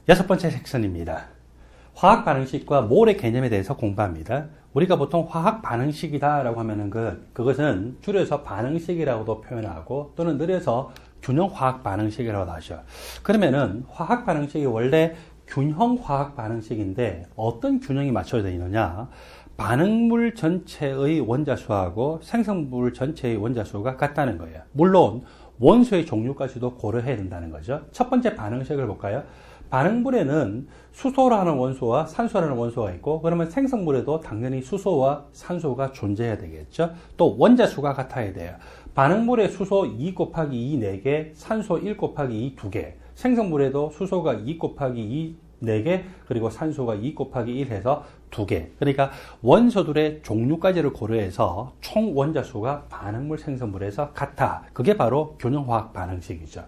여섯 번째 섹션입니다. 화학 반응식과 몰의 개념에 대해서 공부합니다. 우리가 보통 화학 반응식이다 라고 하면은 그것은 줄여서 반응식이라고도 표현하고 또는 늘려서 균형 화학 반응식이라고도 하죠. 그러면은 화학 반응식이 원래 균형 화학 반응식인데 어떤 균형이 맞춰져 있느냐? 반응물 전체의 원자수하고 생성물 전체의 원자수가 같다는 거예요. 물론 원소의 종류까지도 고려해야 된다는 거죠. 첫 번째 반응식을 볼까요? 반응물에는 수소라는 원소와 산소라는 원소가 있고, 그러면 생성물에도 당연히 수소와 산소가 존재해야 되겠죠. 또 원자수가 같아야 돼요. 반응물에 수소 2 곱하기 2 4개, 산소 1 곱하기 2 2개, 생성물에도 수소가 2 곱하기 2 4개, 그리고 산소가 2 곱하기 1 해서 2개. 그러니까 원소들의 종류까지를 고려해서 총 원자수가 반응물 생성물에서 같아. 그게 바로 균형화학 반응식이죠.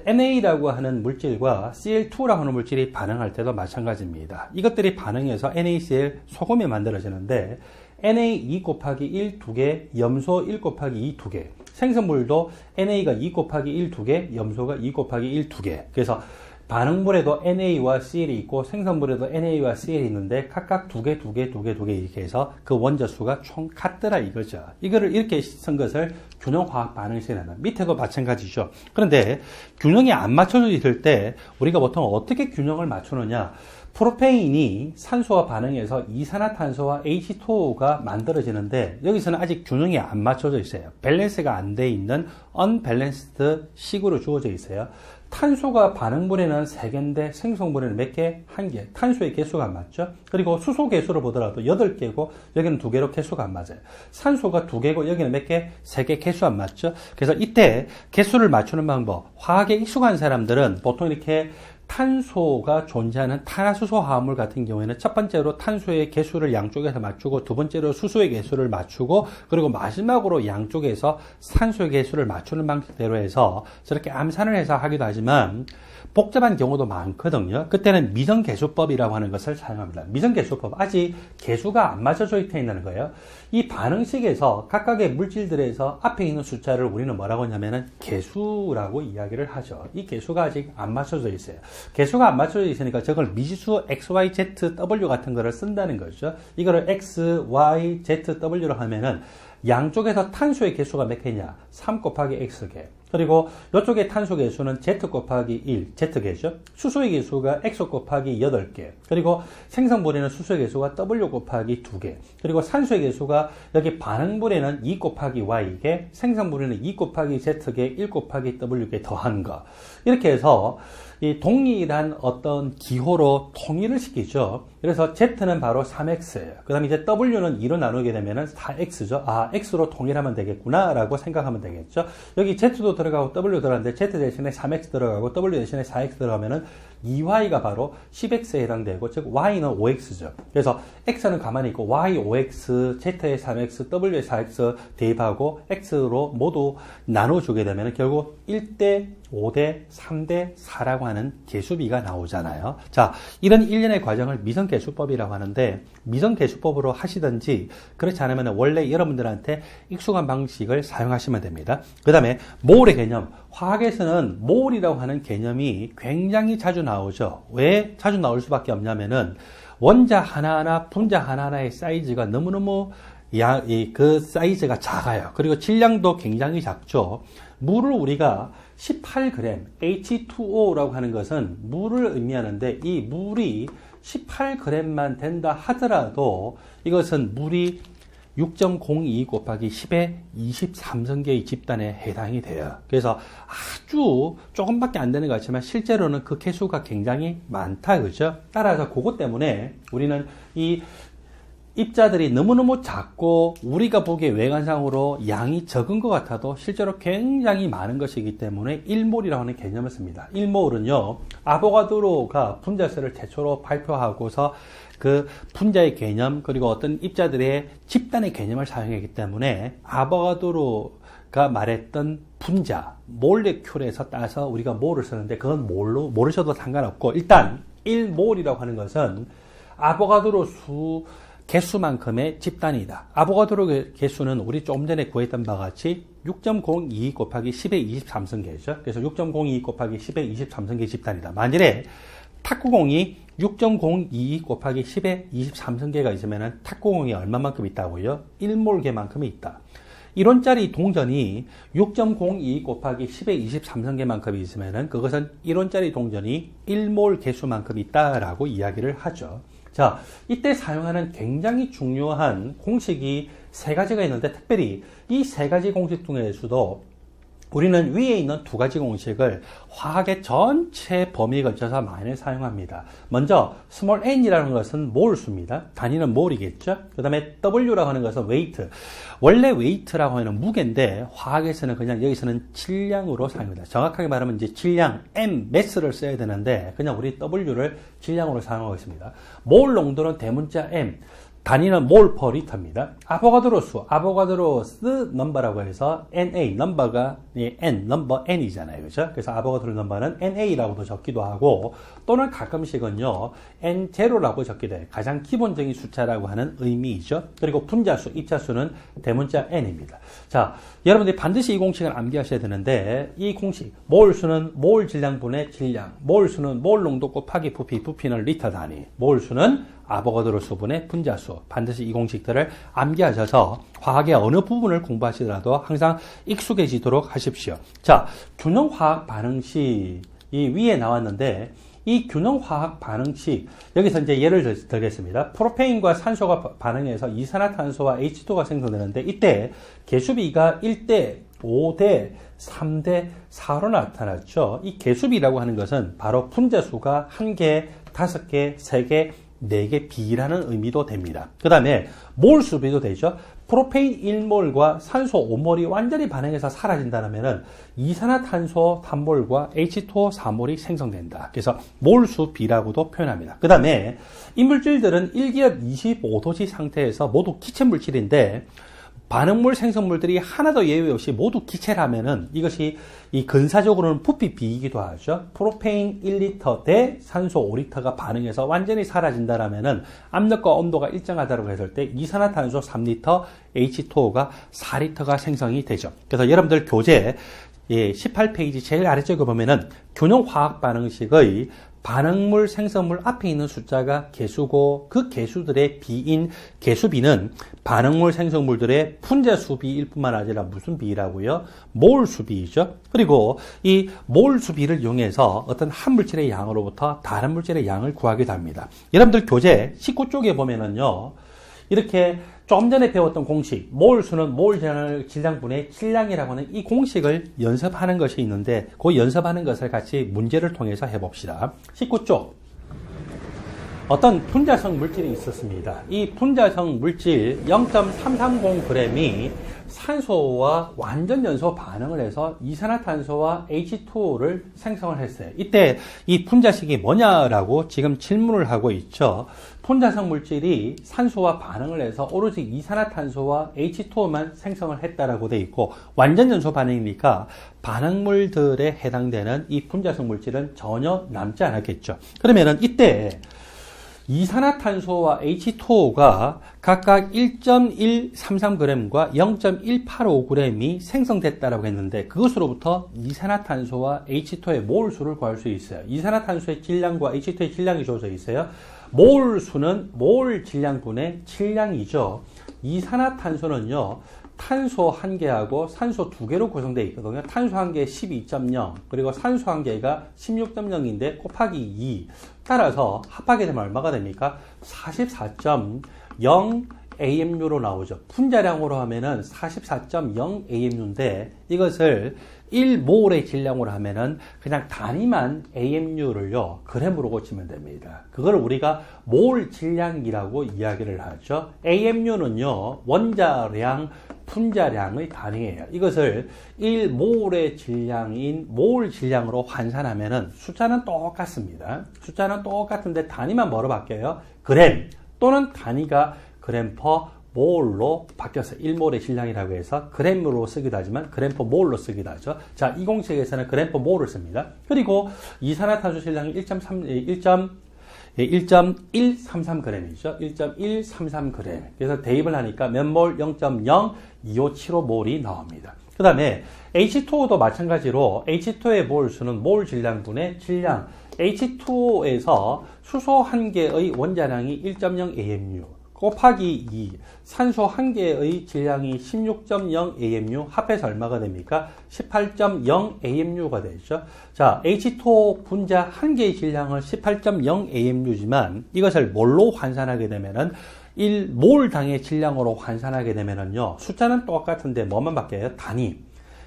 NA라고 하는 물질과 Cl2라고 하는 물질이 반응할 때도 마찬가지입니다. 이것들이 반응해서 NaCl 소금이 만들어지는데 Na 2 곱하기 1 2개, 염소 1 곱하기 2 2개. 생성물도 NA가 2 곱하기 1 2개, 염소가 2 곱하기 1 2개. 그래서 반응물에도 NA와 CL이 있고 생성물에도 NA와 CL이 있는데 각각 2개, 2개, 2개, 2개 이렇게 해서 그 원자수가 총 같더라 이거죠. 이거를 이렇게 쓴 것을 균형화학 반응식이라는 밑에도 마찬가지죠. 그런데 균형이 안 맞춰져 있을 때 우리가 보통 어떻게 균형을 맞추느냐? 프로페인이 산소와 반응해서 이산화탄소와 H2O가 만들어지는데 여기서는 아직 균형이 안 맞춰져 있어요. 밸런스가 안 돼 있는 unbalanced 식으로 주어져 있어요. 탄소가 반응물에는 3개인데 생성물에는 몇 개? 1개. 탄소의 개수가 안 맞죠? 그리고 수소 개수를 보더라도 8개고 여기는 2개로 개수가 안 맞아요. 산소가 2개고 여기는 몇 개? 3개 개수 안 맞죠? 그래서 이때 개수를 맞추는 방법, 화학에 익숙한 사람들은 보통 이렇게 탄소가 존재하는 탄화수소 화합물 같은 경우에는 첫 번째로 탄소의 개수를 양쪽에서 맞추고 두 번째로 수소의 개수를 맞추고 그리고 마지막으로 양쪽에서 산소의 개수를 맞추는 방식대로 해서 저렇게 암산을 해서 하기도 하지만 복잡한 경우도 많거든요. 그때는 미정계수법이라고 하는 것을 사용합니다. 미정계수법, 아직 계수가 안 맞춰져 있다는 거예요. 이 반응식에서 각각의 물질들에서 앞에 있는 숫자를 우리는 뭐라고 하냐면은 계수라고 이야기를 하죠. 이 계수가 아직 안 맞춰져 있어요. 계수가 안 맞춰져 있으니까 저걸 미지수 X, Y, Z, W 같은 거를 쓴다는 거죠. 이거를 X, Y, Z, W로 하면은 양쪽에서 탄소의 개수가 몇 개냐? 3 곱하기 X개. 그리고 이쪽에 탄소 개수는 Z 곱하기 1, Z개죠. 수소의 개수가 X 곱하기 8개. 그리고 생성물에는 수소의 개수가 W 곱하기 2개. 그리고 산소의 개수가 여기 반응물에는 2 곱하기 Y개, 생성물에는 2 곱하기 Z개, 1 곱하기 W개 더한 거. 이렇게 해서 이 동일한 어떤 기호로 통일을 시키죠. 그래서 Z는 바로 3X예요. 그 다음에 이제 W는 2로 나누게 되면은 4X죠. 아, X로 통일하면 되겠구나 라고 생각하면 되겠죠. 여기 Z도 들어가고 W 들어가는데 Z 대신에 3X 들어가고 W 대신에 4X 들어가면은 2Y가 바로 10X에 해당되고, 즉 Y는 5X죠. 그래서 X는 가만히 있고 Y 5X, Z에 3X, W에 4X 대입하고 X로 모두 나눠주게 되면 결국 1대 5대 3대 4라고 하는 계수비가 나오잖아요. 자, 이런 일련의 과정을 미성계수법이라고 하는데, 미성계수법으로 하시든지 그렇지 않으면 원래 여러분들한테 익숙한 방식을 사용하시면 됩니다. 그 다음에 몰의 개념, 화학에서는 몰이라고 하는 개념이 굉장히 자주 나오죠. 왜 자주 나올 수밖에 없냐면은 원자 하나하나, 분자 하나하나의 사이즈가 너무너무 그 사이즈가 작아요. 그리고 질량도 굉장히 작죠. 물을 우리가 18g H2O라고 하는 것은 물을 의미하는데, 이 물이 18g만 된다 하더라도 이것은 물이 6.02 곱하기 10의 23성계의 집단에 해당이 돼요. 그래서 아주 조금밖에 안 되는 것 같지만 실제로는 그 개수가 굉장히 많다, 그죠? 따라서 그것 때문에 우리는 이 입자들이 너무너무 작고 우리가 보기에 외관상으로 양이 적은 것 같아도 실제로 굉장히 많은 것이기 때문에 1몰이라고 하는 개념을 씁니다. 1몰은요, 아보가드로가 분자설을 최초로 발표하고서 그 분자의 개념, 그리고 어떤 입자들의 집단의 개념을 사용했기 때문에 아보가드로가 말했던 분자, 몰레큘에서 따서 우리가 몰을 쓰는데, 그건 몰로 모르셔도 상관없고, 일단 1몰이라고 하는 것은 아보가드로 개수만큼의 집단이다. 아보가드로 개수는 우리 좀 전에 구했던 바와 같이 6.02 곱하기 10의 23성계죠. 그래서 6.02 곱하기 10의 23성계 집단이다. 만일에 탁구공이 6.022 곱하기 10의 23승계가 있으면 탁구공이 얼마만큼 있다고요? 1몰개만큼이 있다. 1원짜리 동전이 6.02 곱하기 10의 23승계만큼이 있으면 그것은 1원짜리 동전이 1몰 개수만큼 있다라고 이야기를 하죠. 자, 이때 사용하는 굉장히 중요한 공식이 세 가지가 있는데 특별히 이 세 가지 공식 중에서도 우리는 위에 있는 두 가지 공식을 화학의 전체 범위에 걸쳐서 많이 사용합니다. 먼저 스몰 n이라는 것은 몰수입니다. 단위는 몰이겠죠. 그 다음에 w라고 하는 것은 웨이트. 원래 웨이트라고 하는 무게인데 화학에서는 그냥 여기서는 질량으로 사용합니다. 정확하게 말하면 이제 질량 m 매스를 써야 되는데 그냥 우리 w를 질량으로 사용하고 있습니다. 몰 농도는 대문자 m. 단위는 몰 퍼 리터입니다. 아보가드로 수, 아보가드로스 넘버라고 해서 NA, 넘버가 N, 넘버 N이잖아요. 그죠? 그래서 아보가드로 넘버는 NA라고도 적기도 하고 또는 가끔씩은요, N0라고 적기도 해요. 가장 기본적인 숫자라고 하는 의미이죠. 그리고 분자수, 입자수는 대문자 N입니다. 자, 여러분들이 반드시 이 공식을 암기하셔야 되는데 이 공식, 몰수는 몰 질량분의 질량, 몰수는 몰 농도 곱하기 부피, 부피는 리터 단위, 몰수는 아보가드로 수분의 분자수. 반드시 이 공식들을 암기하셔서 화학의 어느 부분을 공부하시더라도 항상 익숙해지도록 하십시오. 자, 균형화학 반응식이 위에 나왔는데 이 균형화학 반응식, 여기서 이제 예를 들겠습니다. 프로페인과 산소가 반응해서 이산화탄소와 H2가 생성되는데 이때 개수비가 1대 5대 3대 4로 나타났죠. 이 개수비라고 하는 것은 바로 분자수가 1개, 5개, 3개, 4개 B라는 의미도 됩니다. 그 다음에 몰 수비도 되죠. 프로페인 1몰과 산소 5몰이 완전히 반응해서 사라진다면 이산화탄소 3몰과 H2O 4몰이 생성된다. 그래서 몰수 B라고도 표현합니다. 그 다음에 이 물질들은 1기압 25도씨 상태에서 모두 기체물질인데 반응물 생성물들이 하나도 예외 없이 모두 기체라면은 이것이 이 근사적으로는 부피 B이기도 하죠. 프로페인 1리터 대 산소 5리터가 반응해서 완전히 사라진다라면은 압력과 온도가 일정하다고 했을 때 이산화탄소 3리터, H2O가 4리터가 생성이 되죠. 그래서 여러분들 교재 18페이지 제일 아래쪽에 보면은 균형화학 반응식의 반응물 생성물 앞에 있는 숫자가 개수고 그 개수들의 비인 개수비는 반응물 생성물들의 분자수비일 뿐만 아니라 무슨 비라고요? 몰수비이죠. 그리고 이 몰수비를 이용해서 어떤 한 물질의 양으로부터 다른 물질의 양을 구하기도 합니다. 여러분들 교재 19쪽에 보면은요. 이렇게 조금 전에 배웠던 공식, 몰수는 몰 질량분의 질량이라고 하는 이 공식을 연습하는 것이 있는데 그 연습하는 것을 같이 문제를 통해서 해봅시다. 19쪽. 어떤 분자성 물질이 있었습니다. 이 분자성 물질 0.330g이 산소와 완전 연소 반응을 해서 이산화탄소와 H2O를 생성을 했어요. 이때 이 분자식이 뭐냐라고 지금 질문을 하고 있죠. 분자성 물질이 산소와 반응을 해서 오로지 이산화탄소와 H2O만 생성을 했다라고 돼 있고 완전 연소 반응이니까 반응물들에 해당되는 이 분자성 물질은 전혀 남지 않았겠죠. 그러면은 이때 이산화탄소와 H2O가 각각 1.133g과 0.185g이 생성됐다라고 했는데 그것으로부터 이산화탄소와 H2O의 몰수를 구할 수 있어요. 이산화탄소의 질량과 H2O의 질량이 주어져 있어요. 몰수는 몰 질량분의 질량이죠. 이산화탄소는요. 탄소 1개하고 산소 2개로 구성되어 있거든요. 탄소 1개 12.0 그리고 산소 1개가 16.0인데 곱하기 2 따라서 합하게 되면 얼마가 됩니까? 44.0 AMU로 나오죠. 분자량으로 하면은 44.0 AMU인데 이것을 1몰의 질량으로 하면은 그냥 단위만 AMU를요 그램으로 고치면 됩니다. 그걸 우리가 몰 질량이라고 이야기를 하죠. AMU는요 원자량 분자량의 단위예요. 이것을 1몰의 질량인 몰 질량으로 환산하면은 숫자는 똑같습니다. 숫자는 똑같은데 단위만 뭐로 바뀌어요? 그램 또는 단위가 그램 퍼 몰로 바뀌었어요. 1몰의 질량이라고 해서 그램으로 쓰기도 하지만 그램 퍼 몰로 쓰기도 하죠. 자, 이 공식에서는 그램 퍼 몰을 씁니다. 그리고 이산화탄소 질량이 1.133g이죠. 1.133g. 그래서 대입을 하니까 몇 몰? 0.02575몰이 나옵니다. 그 다음에 H2O도 마찬가지로 H2O의 몰수는 몰 질량분의 질량 H2O에서 수소 1개의 원자량이 1.0 AMU 곱하기 2, 산소 1개의 질량이 16.0 AMU 합해서 얼마가 됩니까? 18.0 AMU가 되죠. 자, H2O 분자 1개의 질량은 18.0 AMU지만 이것을 뭘로 환산하게 되면은 1몰당의 질량으로 환산하게 되면은요, 숫자는 똑같은데 뭐만 바뀌어요? 단위.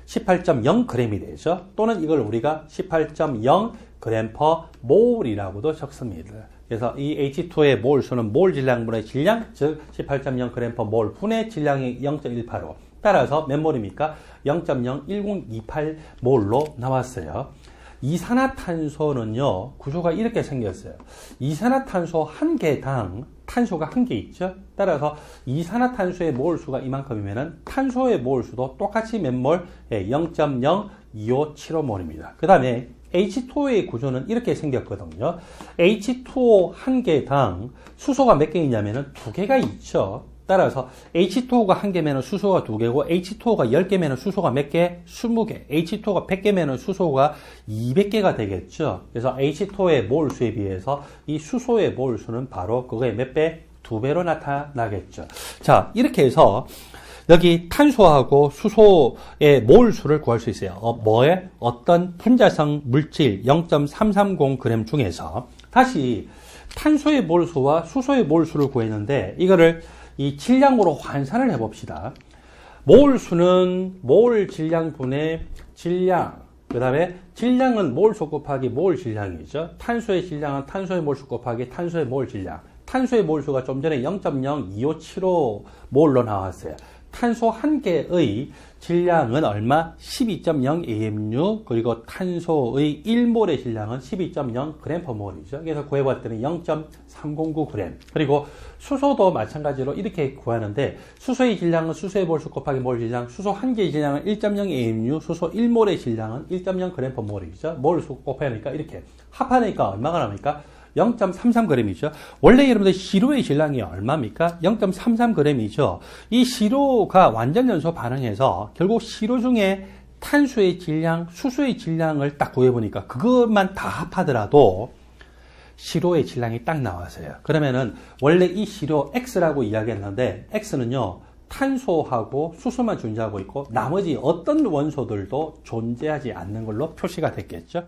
18.0g이 되죠. 또는 이걸 우리가 18.0g/몰이라고도 적습니다. 그래서 이 H2의 몰수는 몰 질량분의 질량, 즉 18.0g/몰 분의 질량이 0.185. 따라서 몇 몰입니까? 0.01028몰로 나왔어요. 이산화탄소는요, 구조가 이렇게 생겼어요. 이산화탄소 한 개당 탄소가 한 개 있죠. 따라서 이산화탄소의 몰수가 이만큼이면은 탄소의 몰수도 똑같이 몇 몰? 0.02575몰입니다. 그 다음에 H2O의 구조는 이렇게 생겼거든요. H2O 한 개당 수소가 몇 개 있냐면은 두 개가 있죠. 따라서 H2O가 한 개면은 수소가 두 개고, H2O가 10개면은 수소가 몇 개? 20개. H2O가 100개면은 수소가 200개가 되겠죠. 그래서 H2O의 몰수에 비해서 이 수소의 몰수는 바로 그거의 몇 배? 2배로 나타나겠죠. 자, 이렇게 해서 여기 탄소하고 수소의 몰수를 구할 수 있어요. 뭐에? 어떤 분자성 물질 0.330g 중에서. 다시 탄소의 몰수와 수소의 몰수를 구했는데 이거를 이 질량으로 환산을 해봅시다. 몰수는 몰 질량분의 질량, 그 다음에 질량은 몰수 곱하기 몰 질량이죠. 탄소의 질량은 탄소의 몰수 곱하기 탄소의 몰 질량. 탄소의 몰수가 좀 전에 0.02575몰로 나왔어요. 탄소 한 개의 질량은 얼마? 12.0 AMU, 그리고 탄소의 1몰의 질량은 12.0g/몰이죠. 그래서 구해봤더니 0.309g. 그리고 수소도 마찬가지로 이렇게 구하는데, 수소의 질량은 수소의 몰수 곱하기 몰 질량, 수소 한 개의 질량은 1.0 AMU, 수소 1몰의 질량은 1.0g/몰이죠. 몰수 곱하니까 이렇게 합하니까 얼마가 나옵니까? 0.33g이죠. 원래 여러분들 시료의 질량이 얼마입니까? 0.33g이죠. 이 시료가 완전 연소 반응해서 결국 시료 중에 탄소의 질량, 수소의 질량을 딱 구해보니까 그것만 다 합하더라도 시료의 질량이 딱 나왔어요. 그러면은 원래 이 시료 X라고 이야기했는데 X는요, 탄소하고 수소만 존재하고 있고 나머지 어떤 원소들도 존재하지 않는 걸로 표시가 됐겠죠.